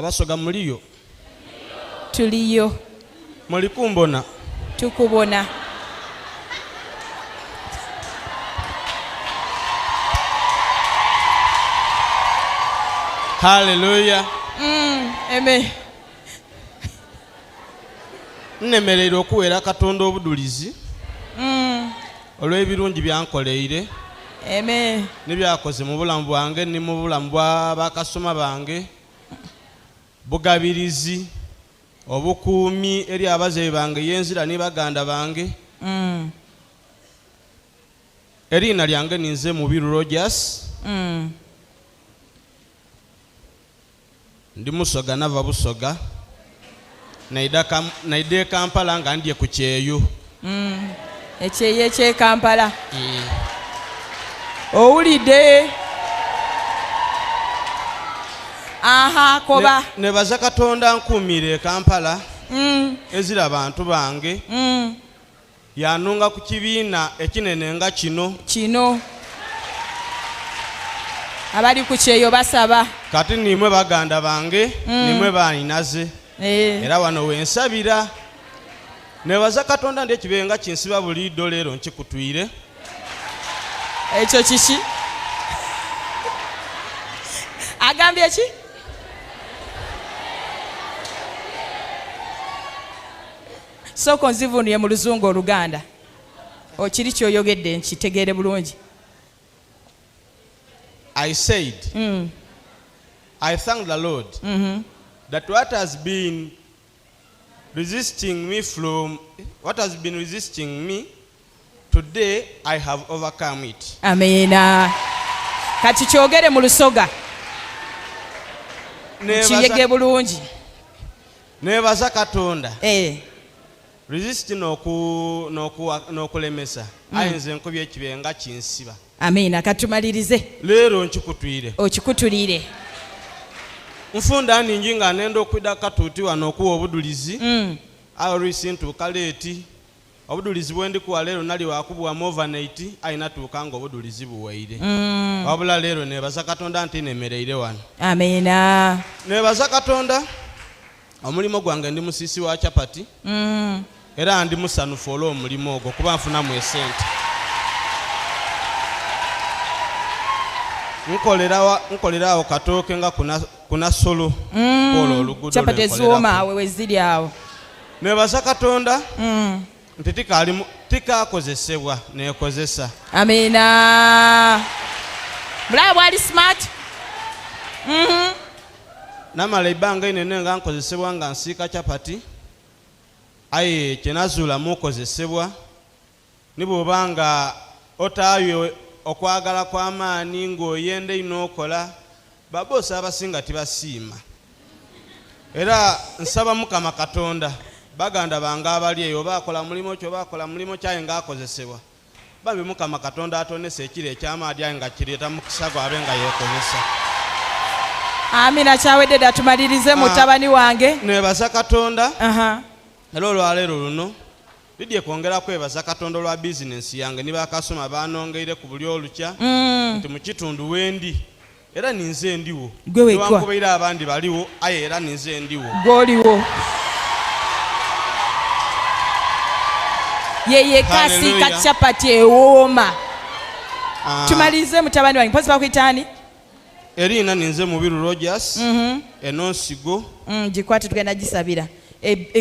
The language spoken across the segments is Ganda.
Abasoga muliyo? Tuliyo. Mulikumbona? Tukubona. Hallelujah. Amen. Nnemerera okuweera Katonda obudulizi olw'ebirungi byankoleire. Amen. Nebyakoze mu bulamu bwange ni mu bulamu bw'abakasoma bange, bugabirizi obukuumi eri abazeeyi bange yenzira ne baganda bange. Eriina lyange ninze Mubiru Rogers. Ndi Musoga nava Busoga. Naide Kampala nga ndye ku Kyeyo. Ekyeyo ekye Kampala. Owulidde? Aha, koba. Nebaza Katonda nkuumire Kampala. Ezira abantu bange. Yanunga ku kibiina ekinene nga kino. Abali ku Kyeyo basaba. Kati nimwe baganda bange, nimwe baaninaze. Era wano wensabira. Nebaza Katonda ndi ekibenga kinsiba buli ddo leero nkikutwire. Ekyo kiki? Agambye ki? Soko nzivunuye mu Luzungu Oluganda. Okiri kyoyogedde nkitegeere bulungi. I said, I thank the Lord that what has been resisting me today, I have overcome it. Amina. Kati kyogere mu Lusoga. Kiyege bulungi. Nebaza Katonda. Resist n'okulemesa. Ayinza enkubye ekibenga kinsiba. Amina. Katumalirize. Leero nkikutwire. Okikutulire. Nfunda ningi nga nenda okwida katuuti wano okuwa obudulizi. Always ntuuka leeti. Obudulizi bwendi kuwa leero nali wakubwa overnight ayina tuuka nga obudulizi buweire. Wabula leero nebaza Katonda nti nemereire wano. Amina. Nebaza Katonda omulimo gwange ndi musisi wa chapati. Era ndi musanufu olw'omulimu ogwo kuba nfunamu esente. Nkolerawo katooke nga kuna solo. Chapati eziwooma awe weziri awo. Nebaza Katonda nti tikakozesebwa nekozesa. Amina. Mulaba bwali smart. Namala ebbanga inene nga nkozesebwa nga nsiika chapati. Aye kyenazuula mukozesebwa. Nibw'obanga otaayo okwagala kw'amaani ng'oyenda ino okola, baboosi abasinga tibasiima. Era nsaba Mukama Katonda baganda bange abali eyo baakola mulimu kyo baakola mulimu kyaye ng'akozesebwa. Bambi Mukama Katonda atonese ekiro eky'amaadi aye nga kireeta mukisa gwabe nga yeekozesa. Amina. Kyawedde dda tumalirize mutabani wange. Nebaza Katonda. Era olwaleero luno lidye kwongera kwebaza Katonda olwa bizinensi yange ne bakasoma baanongeire ku buli olukya nti mu kitundu wendi era ninze ndiwo. Newankubaire abandi baliwo aye era ninze ndiwo. Gwoliwo. Yeye kasi ka chapati ewooma. Tumalize mutabani wange. Mpozi bakuyitani? Eriina ninze Mubiru Rogers. Enonsigo. Gikwate tugenda gisabira.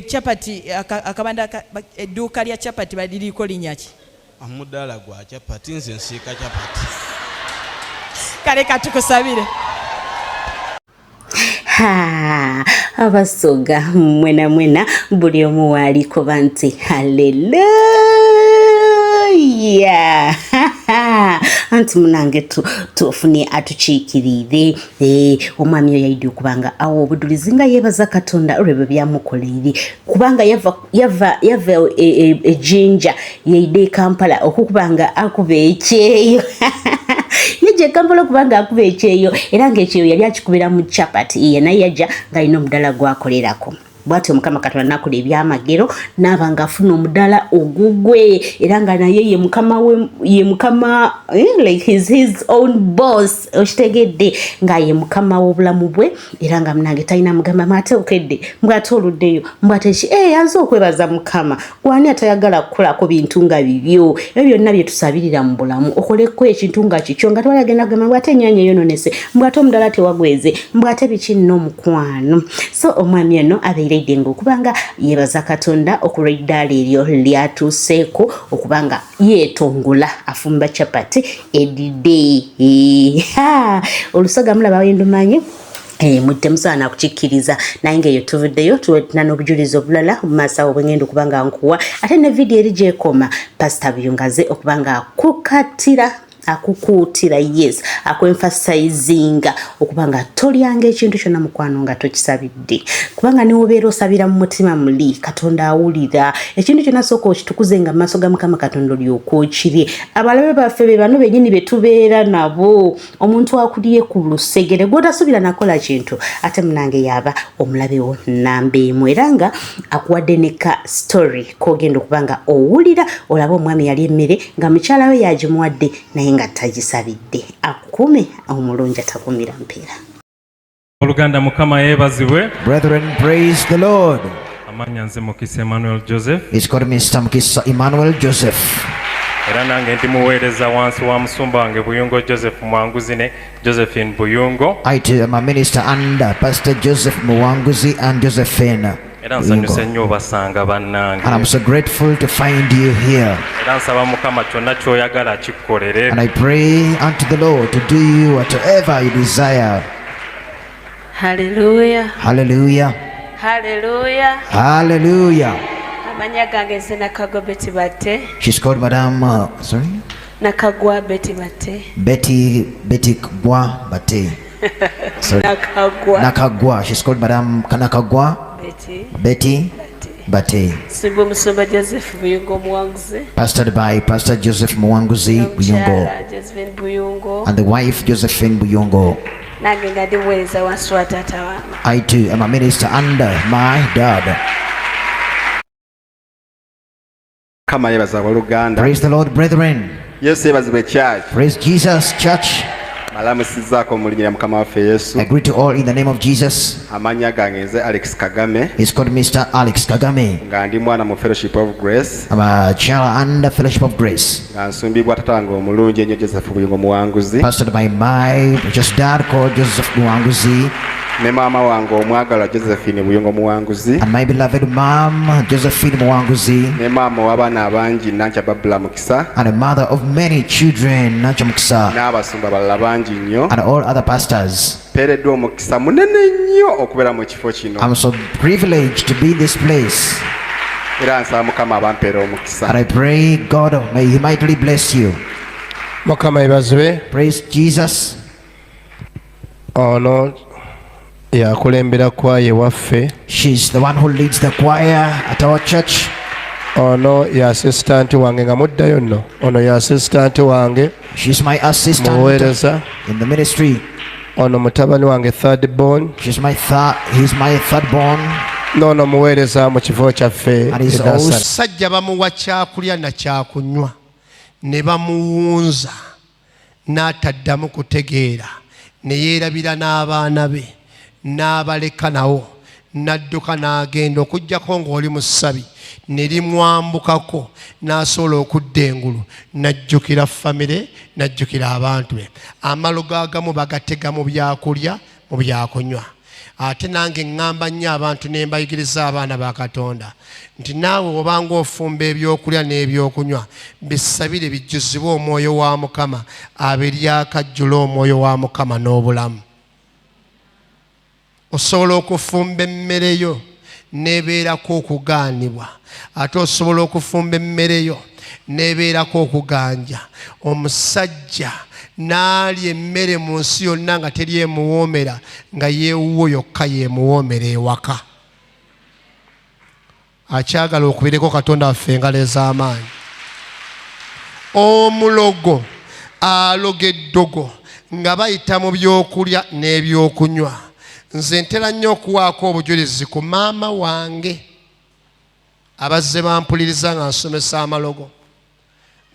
Chapati akabanda edduuka lya chapati baliriko linnya ki? Amudaala gwa chapati nze nsiika chapati. Kale katukusabire. Abasoga mwena buli omu waaliko banti haleluya. Anti munange tufunye atukiikirire. Omwami oyo yayidde okubanga awo obudulizi nga yeebaza Katonda olw'ebyo byamukoleire kubanga yava ejinja yayidde Kampala okukubanga akuba ekyeyo. Yajja Kampala okubanga akuba ekyeyo era ng'ekyeyo yali akikubira mu chapati. Naye yajja ng'alina omudala gwakolerako. bw'atyo Mukama Katonda n'akola ebyamagero n'aba ng'afuna omudaala ogugwe era nga naye ye mukama like his own boss okitegedde nga ye mukama w'obulamu bwe era nga munange talina mugamba mate okedde mbwate oluddeyo mbwate ki yanze okwebaza Mukama gwani atayagala kukolako bintu nga bibyo ebyo byonna bye tusabirira mu bulamu okoleko ekintu nga kikyo nga twalagenda gamba mbwate ennyanya eyononese mbwate omudaala tewagweze mbwate biki nno omukwano so omwami eno abeeredde ng'okubanga yeebaza Katonda okulwa eddaala eryo lyatuseeko okubanga yeetongola afumba chapati edide olusoga mulaba wendumanyi mutte musaana kukikkiriza naye ng'eyo tuvuddeyo tuwetina n'obujulizi obulala mu maaso awo bwengenda okubanga nkuwa ate ne vidiyo eri gyekoma pasita Buyungaze okubanga akukuutira yes akwenfasizinga okubanga tolyanga ekintu kyonna mukwano nga tokisabidde kubanga niwobeera osabira mu mutima muli Katonda awulira ekintu kyonna sooka okitukuze nga mu maaso ga Mukama Katonda olyoka okirye abalabe baffe be bano bennyini be tubeera nabo omuntu akulye ku lusegere gw'otasuubira nakola kintu ate munange yaaba omulabewo namba emu era nga akuwadde ne ka story k'ogenda okubanga owulira olaba omwami yali emmere nga mukyala we yagimuwadde naye nga tagisabidde akukume omulungi atakumira mpeera. Oluganda Mukama yeebazibwe. Brethren, praise the Lord. Amanya nze Mukisa Emmanuel Joseph. It's called Mr. Mukisa Emmanuel Joseph. Era nange ndi muweereza wansi wa musumba wange Buyungo Joseph Mwanguzi ne Josephine Buyungo. I too am a minister under Pastor Joseph Mwanguzi and Josephine. Era nsanyuse nnyo obasanga bannange. And I'm so grateful to find you here. Era nsaba Mukama kyonna ky'oyagala kikkolere. And I pray unto the Lord to do you whatever you desire. Hallelujah. Hallelujah. Hallelujah. Hallelujah. Amanya gange nze Nakagwa Betty Batte. She's called Madame, Nakagwa Betty Batte. Betty Gwa Batte. Sorry. Nakagwa. She's called Madame Kanakagwa. Betty Batte. Simba Musumba Joseph Buyungo Mwanguzi. Pastored by Pastor Joseph Mwanguzi Buyungo. Josephine Buyungo. And the wife Josephine Buyungo. Nange nga ndi muweereza wansi wa taata wange. I too am a minister under my dad. Kama yebaza Oluganda. Praise the Lord, brethren. Yesu yebazibwe church. Praise Jesus, church. Malamusizzaako mu linnya lya Mukama waffe Yesu. I greet you all in the name of Jesus. Amannya gange nze Alex Kagame. He's called Mr. Alex Kagame. Nga ndi mwana mu Fellowship of Grace. I'm a child under Fellowship of Grace. Nga nsumbibwa taata wange omulungi ennyo Joseph Buyungo Muwanguzi. Pastored by my just dad called Joseph Muwanguzi. Ne maama wange omwagalwa Josephine Buyungo Muwanguzi. And my beloved mom, Josephine Muwanguzi. Ne maama w'abaana abangi Nankya Babula Mukisa. And a mother of many children, Nankya Mukisa. N'abasumba balala bangi nnyo. And all other pastors. Mpeereddwa omukisa munene nnyo okubeera mu kifo kino. I'm so privileged to be in this place. Era nsaba Mukama abampeera omukisa. And I pray God may He mightily bless you. Mukama yebazibwe. Praise Jesus. Ono yakulembera kwaye waffe. She's the one who leads the choir at our church. Ono ya assistant wange nga muddayo nno. Ono ya assistant wange. She's my assistant muweereza in the ministry. Ono mutabani wange third born. He's my third born. Nono muweereza mu kifo kyaffe. Sajja bamuwa kyakulya na kyakunywa ne bamuwunza n'ataddamu kutegeera ne yeerabira n'abaana be n'abaleka nawo n'adduka n'agenda okuggyako ng'oli mu ssabi ne limwambukako n'asobola okudda engulu n'ajjukira famire n'ajjukira abantu be amalogo agamu bagatega mu byakulya mu byakunywa. Ate nange ngamba nnyo abantu ne mbayigiriza abaana ba Katonda nti naawe obanga ofumba ebyokulya n'ebyokunywa bisabire bijjuzibwe omwoyo wa Mukama aberyakajjula omwoyo wa Mukama n'obulamu. Osobola okufumba emmere yo n'ebeerako okugaanibwa ate osobola okufumba emmere yo n'ebeerako okuganja. Omusajja n'alya emmere mu nsi yonna nga teri emuwoomera nga yeewuwo yokka yeemuwoomera ewaka. Akyagala okubireko Katonda waffe engalo ez'amaanyi. Omulogo aloga eddogo nga bayita mu byokulya n'ebyokunywa nze ntera nnyo okuwaako obujulizi ku maama wange abazze bampuliriza nga nsomesa amalogo.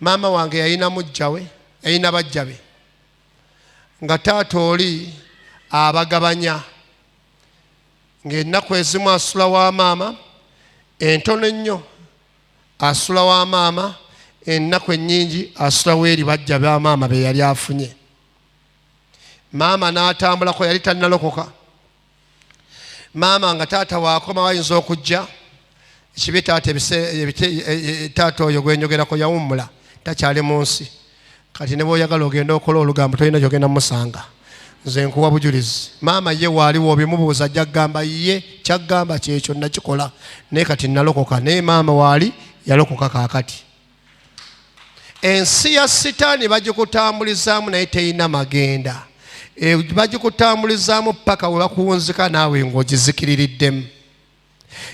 Maama wange yalina mujjawe, yalina bajjabe nga taata oli abagabanya, ng'ennaku ezimu asula wa maama, entono ennyo asula wa maama, ennaku ennyingi asula w'eri bajja ba maama be yali afunye. Maama n'atambulako, yali tannalokoka. Maama nga taata waakoma ayinza okujja ekibi taata oyo gwenjogerako yawummula, takyali mu nsi. Kati ne bw'oyagala ogenda okola olugambo tolina gyogenda musanga. Nze nkuwa bujulizi. Maama ye waaliwo obimubuuza ajja kugamba ye kyagamba kyekyo nakikola, naye kati nalokoka. Naye maama waali yalokoka kaakati. Ensi ya sitaani bagikutambulizaamu naye teyina magenda. Bagikutambulizaamu paka we bakuwunzika naawe ng'ogizikiririddemu.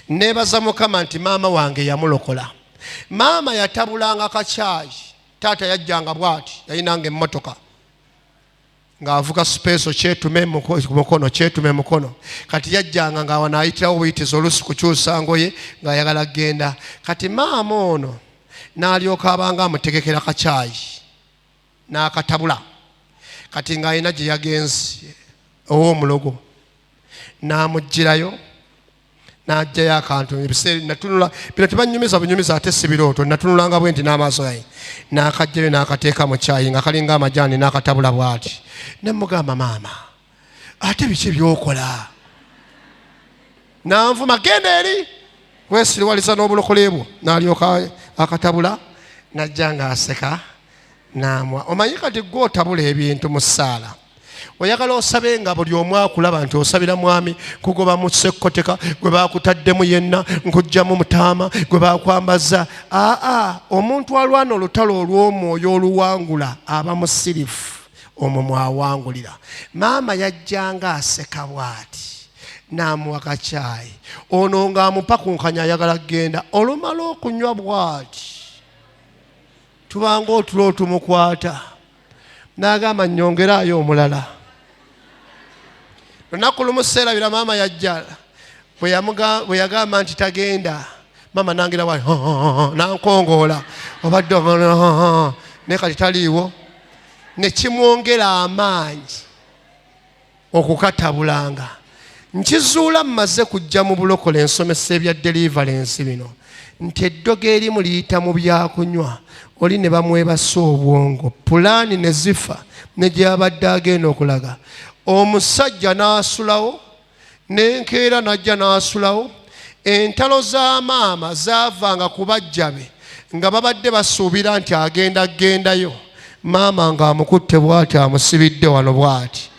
Neebaza Mukama nti maama wange yamulokola. Maama yatabulanga kacaayi, taata yajjanga bw'ati, yayinanga emmotoka ng'avuga sipeeso kyetume mukono, kyetume mukono. Kati yajjanga ng'awanaayitirawo buyitiza oluusi kukyusa ngoye ng'ayagala kgenda. Kati maama ono n'alyoka abanga amutegekera kacaayi n'akatabula. Kati ng'alina gye yagenze ow'omulogo n'amugirayo n'ajjayo akantu. Ebiseera natunula bino tebanyumiza bunyumiza ate si birooto, natunulanga bwe nti n'amaaso gange n'akajjayo n'akateeka mu caayi nga kalinga amajaani n'akatabula bw'ati. Ne mugamba maama, ate biki by'okola? N'anvuma, genda eri weesiriwaliza n'obulokole bwo. N'alyoka akatabula n'ajja ng'aseka n'amwa. Omanyi kati gwe otabula ebintu mu ssaala, oyagala osabe nga buli omu akulaba nti osabira mwami kugoba mu ssekkoteka gwe baakutaddemu yenna nkugjamu mutaama gwe baakwambaza. Omuntu alwana olutalo olw'omwoyo oluwangula aba musirifu, omwo mwawangulira. Maama yajjanga aseka bw'ati n'amuwa kacaayi, ono ng'amupakunkanya ayagala kgenda. Olumala okunywa bw'ati tubanga otulo tumukwata n'agamba nnyongerayo omulala. Lunaku lumu seerabira maama yajja bwe yagamba nti tagenda, maama nangira wali nankongoola obadde naye kati taliiwo. Ne kimwongera amaanyi okukatabulanga. Nkizuula mmaze kujja mu bulokole ensomesa ebya Deliverance bino nti eddogo erimu liyita mu byakunywa, oli ne bamwebasa obwongo, pulaani ne zifa ne gy'abadde agenda okulaga. Omusajja n'asulawo, n'enkeera n'ajja n'asulawo. Entalo za maama zaavanga ku bajjabe nga babadde basuubira nti agenda kgendayo. Maama ng'amukutte bw'ati amusibidde wano bw'ati.